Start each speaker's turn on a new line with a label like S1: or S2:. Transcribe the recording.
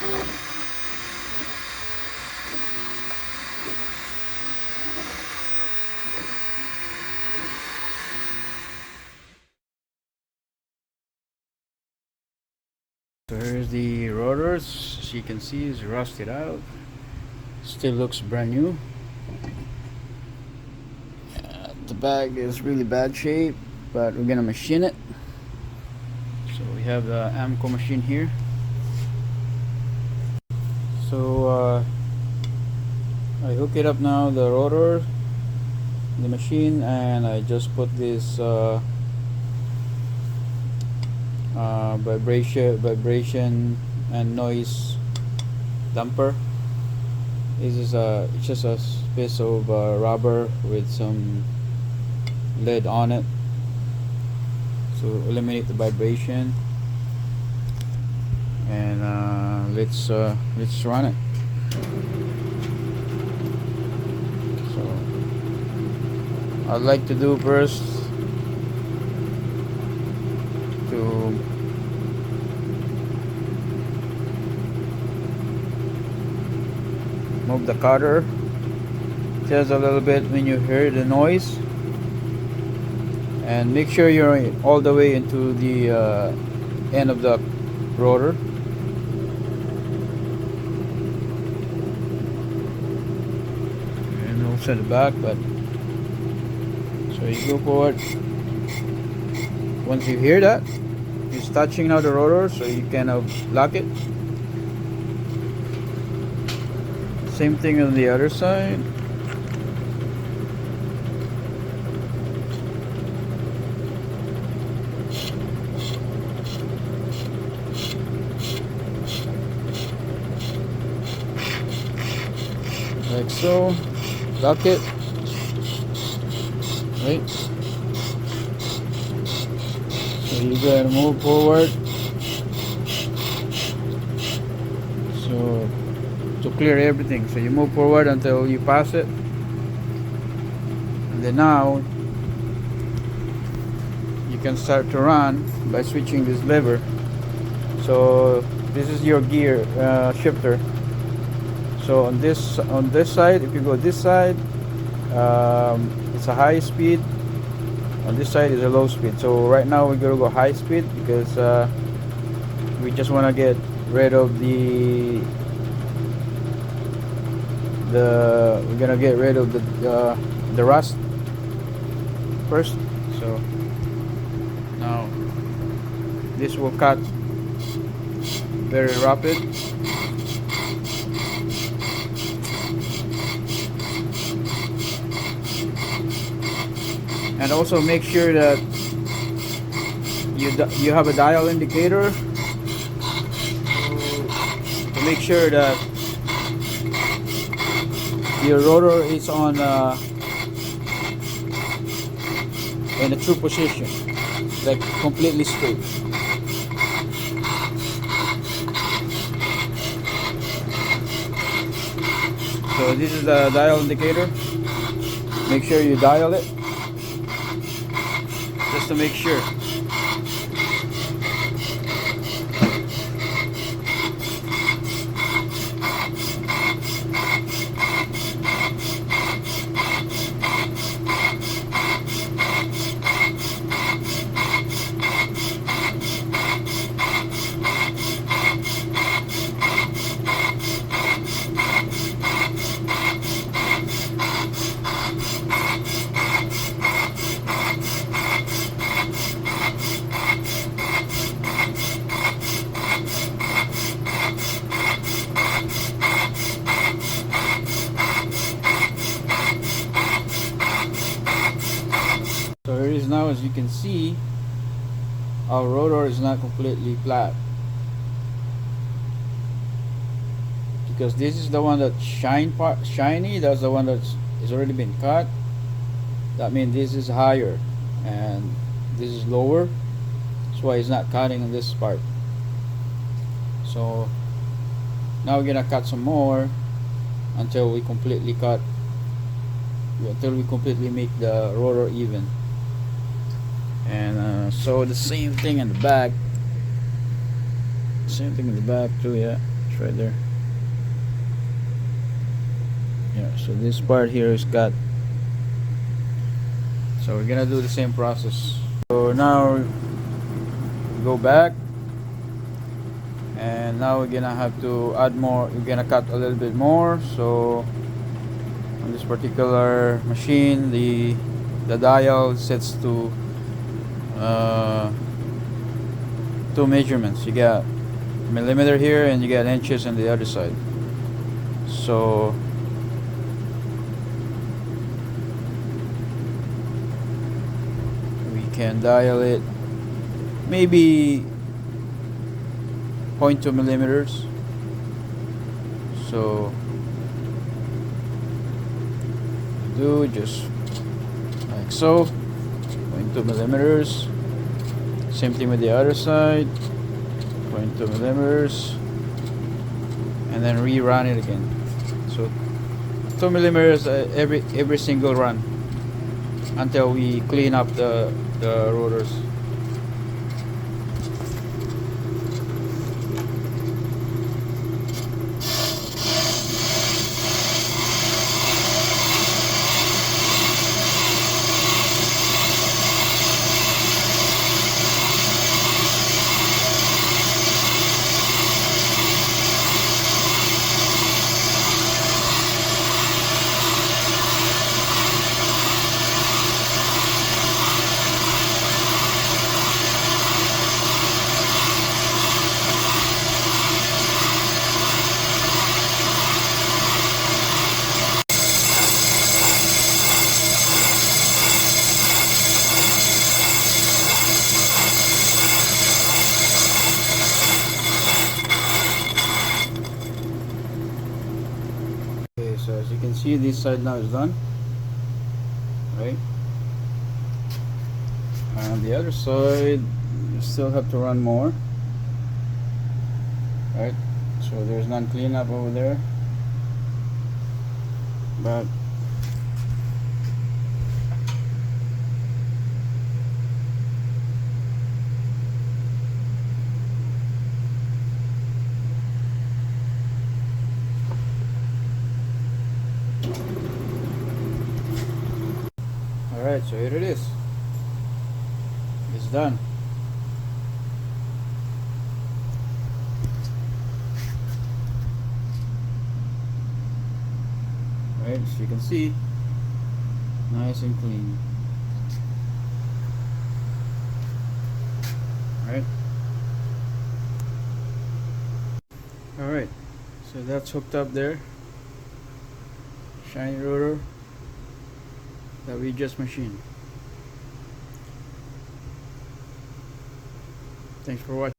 S1: So here's the rotors. As you can see, it's rusted out. Still looks brand new. The bag is really bad shape, but we're gonna machine it. So we have the ammco machine here. So I hook it up now, the rotor, the machine, and I just put this vibration and noise damper. It's just a piece of rubber with some lead on it, so eliminate the vibration. And let's run it. So I'd like to do first to move the cutter just a little bit when you hear the noise, and make sure you're all the way into the end of the rotor. And also the back, but so you go forward. Once you hear that, it's touching now the rotor, so you can lock it. Same thing on the other side. Like so. Lock it. Right. So you gotta move forward. So to clear everything, so you move forward until you pass it, and then now you can start to run by switching this lever. So this is your gear shifter. So on this side, if you go this side, it's a high speed. On this side is a low speed. So right now we're gonna go high speed because we just want to get rid of the we're gonna get rid of the rust first. So now this will cut very rapid. And also make sure that you have a dial indicator to make sure that your rotor is on in a true position, like completely straight. So this is the dial indicator. Make sure you dial it just to make sure. So here it is now. As you can see, our rotor is not completely flat because this is the one that's shiny. That's the one that's already been cut. That means this is higher and this is lower. That's why it's not cutting on this part. So now we're gonna cut some more until we completely make the rotor even. And so the same thing in the back. Same thing in the back too, yeah. It's right there. Yeah, so this part here is cut. So we're gonna do the same process. So now we go back, and now we're gonna have to add more. We're gonna cut a little bit more. So on this particular machine, the dial sets to two measurements. You got millimeter here, and you got inches on the other side. So we can dial it maybe 0.2 millimeters. So do just like so, 0.2 millimeters. Same thing with the other side, 0.2 millimeters, and then rerun it again. So 2 millimeters every single run until we clean up the rotors. Okay, so as you can see, this side now is done, right? And the other side, you still have to run more, right? So there's none cleanup over there, but alright, so here it is. It's done. Right, as you can see, nice and clean. Right. Alright, so that's hooked up there. Shiny rotor that we just machined. Thanks for watching.